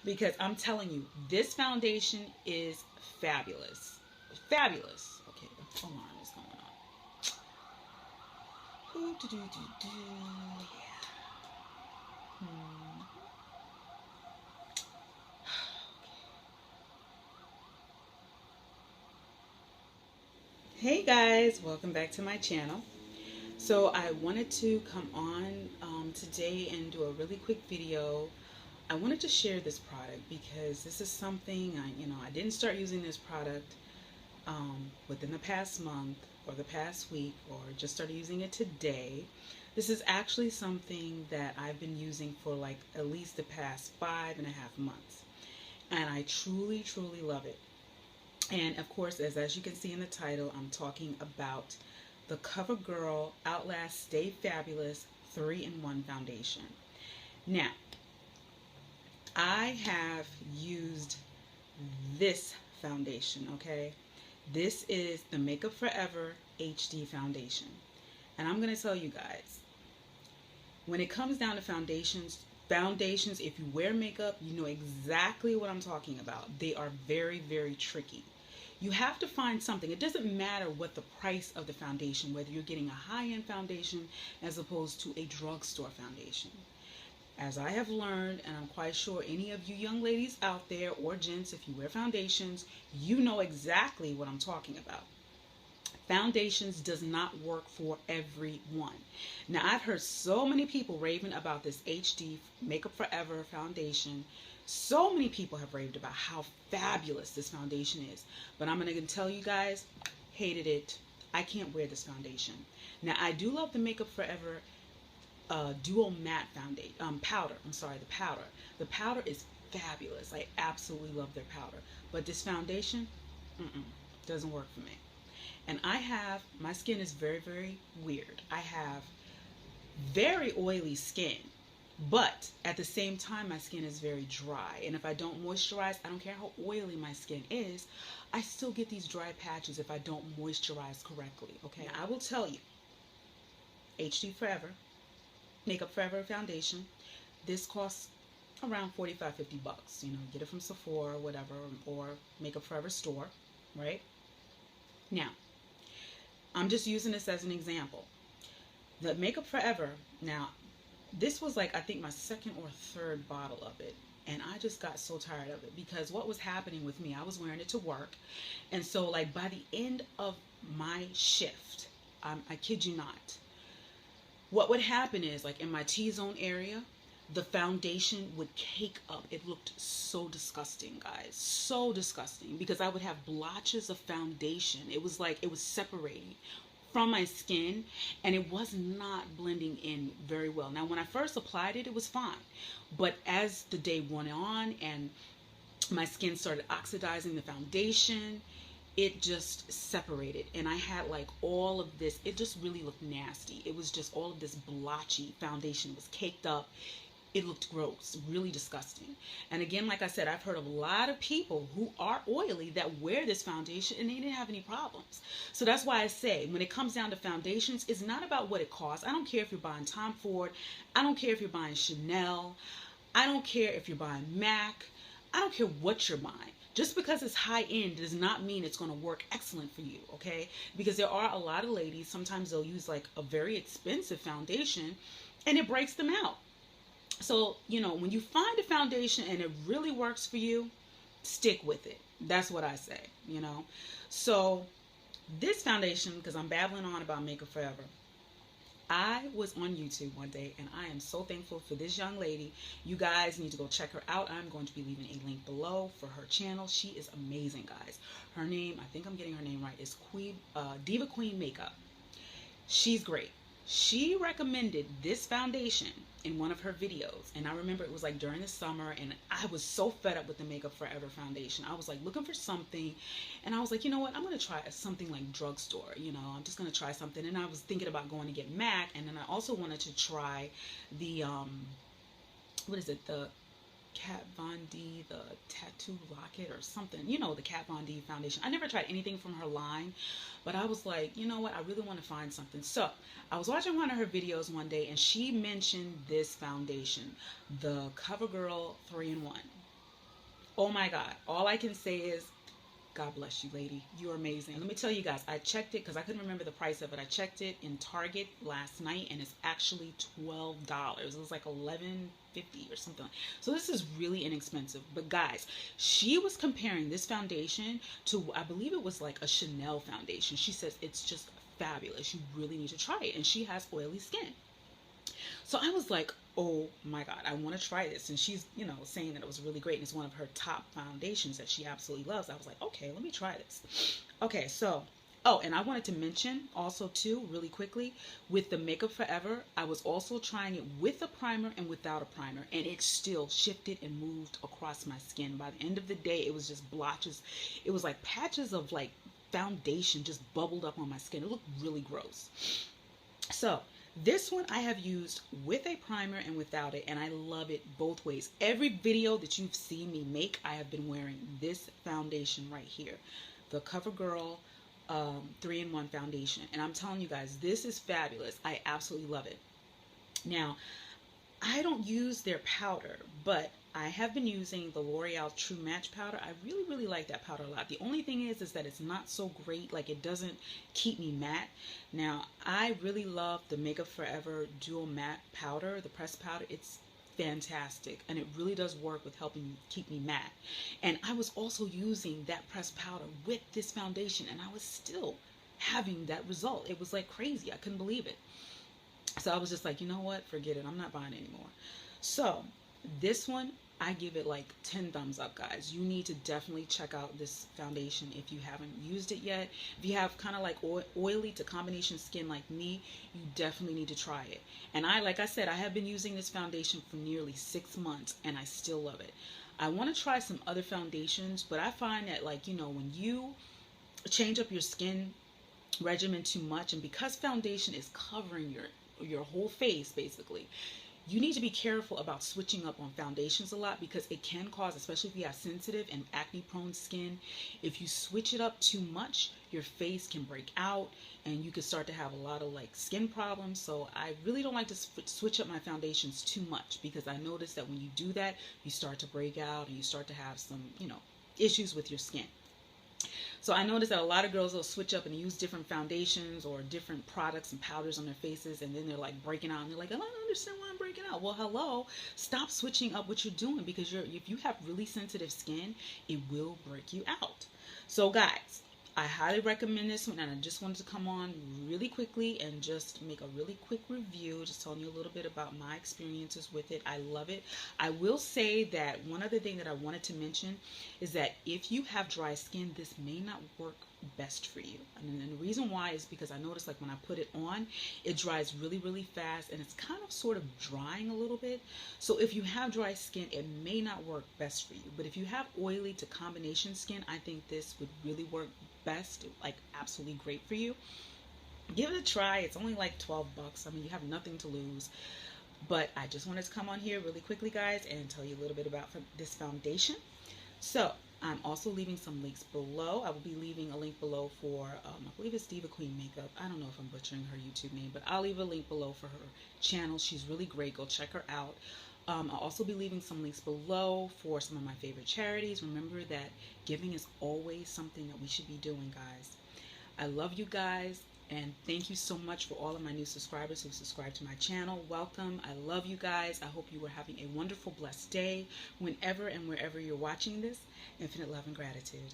because I'm telling you, this foundation is fabulous. Fabulous. Okay, the alarm is going on. Ooh, do, do, do, do. Yeah. Hmm. Hey guys, welcome back to my channel. So I wanted to come on today and do a really quick video. I wanted to share this product because this is something I didn't start using this product within the past month or the past week, or just started using it today. This is actually something that I've been using for like at least the past 5.5 months, and I truly love it. And of course, as you can see in the title, I'm talking about the CoverGirl Outlast Stay Fabulous 3-in-1 Foundation. Now, I have used this foundation, okay? This is the Makeup Forever HD Foundation. And I'm going to tell you guys, when it comes down to foundations, if you wear makeup, you know exactly what I'm talking about. They are very tricky. You have to find something. It doesn't matter what the price of the foundation, whether you're getting a high-end foundation as opposed to a drugstore foundation. As I have learned, and I'm quite sure any of you young ladies out there, or gents, if you wear foundations, you know exactly what I'm talking about. Foundations does not work for everyone. Now, I've heard so many people raving about this HD Makeup Forever foundation. So many people have raved about how fabulous this foundation is. But I'm going to tell you guys, hated it. I can't wear this foundation. Now, I do love the Makeup Forever dual matte foundation powder. I'm sorry, the powder. The powder is fabulous. I absolutely love their powder. But this foundation, doesn't work for me. And my skin is very weird. I have very oily skin, but at the same time, my skin is very dry. And if I don't moisturize, I don't care how oily my skin is, I still get these dry patches if I don't moisturize correctly, okay? Now, I will tell you, HD Forever, Makeup Forever foundation, this costs around $45-50. You know, get it from Sephora or whatever, or Makeup Forever store, right? Now, I'm just using this as an example. The Makeup Forever, now, this was like, I think my second or third bottle of it. And I just got so tired of it, because what was happening with me, I was wearing it to work. And so like by the end of my shift, I kid you not, what would happen is, like in my T-zone area, the foundation would cake up. It looked so disgusting, guys. So disgusting, because I would have blotches of foundation. It was like it was separating from my skin, and it was not blending in very well. Now, when I first applied it, it was fine. But as the day went on and my skin started oxidizing the foundation, it just separated, and I had like all of this. It just really looked nasty. It was just all of this blotchy foundation. It was caked up. It looked gross, really disgusting. And again, like I said, I've heard of a lot of people who are oily that wear this foundation and they didn't have any problems. So that's why I say, when it comes down to foundations, it's not about what it costs. I don't care if you're buying Tom Ford. I don't care if you're buying Chanel. I don't care if you're buying MAC. I don't care what you're buying. Just because it's high end does not mean it's going to work excellent for you, okay? Because there are a lot of ladies, sometimes they'll use like a very expensive foundation and it breaks them out. So, you know, when you find a foundation and it really works for you, stick with it. That's what I say, you know. So this foundation, because I'm babbling on about Makeup Forever, I was on YouTube one day, and I am so thankful for this young lady. You guys need to go check her out. I'm going to be leaving a link below for her channel. She is amazing, guys. Her name, I think I'm getting her name right, is Divamakeupqueen Makeup. She's great. She recommended this foundation in one of her videos, and I remember it was like during the summer, and I was so fed up with the Makeup Forever foundation. I was like looking for something, and I was like, you know what, I'm going to try something like drugstore. You know, I'm just going to try something. And I was thinking about going to get MAC, and then I also wanted to try the what is it, the Kat Von D, the Tattoo Locket or something, you know, the Kat Von D foundation. I never tried anything from her line, but I was like, you know what, I really want to find something. So I was watching one of her videos one day, and she mentioned this foundation, the CoverGirl 3-in-1. Oh my God. All I can say is, God bless you, lady. You're amazing. And let me tell you guys, I checked it because I couldn't remember the price of it. I checked it in Target last night and it's actually $12. It was like $11.50 or something. So this is really inexpensive. But guys, she was comparing this foundation to, I believe it was like a Chanel foundation. She says it's just fabulous. You really need to try it. And she has oily skin. So I was like, oh my God, I want to try this. And she's, you know, saying that it was really great. And it's one of her top foundations that she absolutely loves. I was like, okay, let me try this. Okay, so, oh, and I wanted to mention also too, really quickly, with the Makeup Forever, I was also trying it with a primer and without a primer. And it still shifted and moved across my skin. By the end of the day, it was just blotches. It was like patches of like foundation just bubbled up on my skin. It looked really gross. So this one I have used with a primer and without it, and I love it both ways. Every video that you've seen me make, I have been wearing this foundation right here, the CoverGirl 3-in-1 foundation. And I'm telling you guys, this is fabulous. I absolutely love it. Now, I don't use their powder, but I have been using the L'Oreal True Match powder. I really, really like that powder a lot. The only thing is that it's not so great. Like, it doesn't keep me matte. Now, I really love the Makeup Forever Dual Matte powder, the pressed powder. It's fantastic, and it really does work with helping keep me matte. And I was also using that pressed powder with this foundation, and I was still having that result. It was like crazy. I couldn't believe it. So I was just like, you know what? Forget it. I'm not buying it anymore. So this one, I give it like 10 thumbs up, guys. You need to definitely check out this foundation if you haven't used it yet. If you have kind of like oily to combination skin like me, you definitely need to try it. And like I said, I have been using this foundation for nearly 6 months and I still love it. I want to try some other foundations, but I find that, like, you know, when you change up your skin regimen too much, and because foundation is covering your whole face basically, you need to be careful about switching up on foundations a lot, because it can cause, especially if you have sensitive and acne prone skin, if you switch it up too much, your face can break out and you can start to have a lot of like skin problems. So I really don't like to switch up my foundations too much, because I notice that when you do that, you start to break out and you start to have some, you know, issues with your skin. So I noticed that a lot of girls will switch up and use different foundations or different products and powders on their faces, and then they're like breaking out and they're like, I don't understand why I'm breaking out. Well, hello, stop switching up what you're doing, because if you have really sensitive skin, it will break you out. So guys, I highly recommend this one, and I just wanted to come on really quickly and just make a really quick review, just telling you a little bit about my experiences with it. I love it. I will say that one other thing that I wanted to mention is that if you have dry skin, this may not work best for you. And the reason why is because I noticed, like, when I put it on, it dries really, really fast, and it's kind of sort of drying a little bit. So if you have dry skin, it may not work best for you. But if you have oily to combination skin, I think this would really work best, like absolutely great for you. Give it a try. It's only like 12 bucks. I mean, you have nothing to lose. But I just wanted to come on here really quickly, guys, and tell you a little bit about this foundation. So I'm also leaving some links below. I will be leaving a link below for, I believe it's Divamakeupqueen Makeup. I don't know if I'm butchering her YouTube name, but I'll leave a link below for her channel. She's really great. Go check her out. I'll also be leaving some links below for some of my favorite charities. Remember that giving is always something that we should be doing, guys. I love you guys, and thank you so much for all of my new subscribers who subscribe to my channel. Welcome. I love you guys. I hope you are having a wonderful, blessed day whenever and wherever you're watching this. Infinite love and gratitude.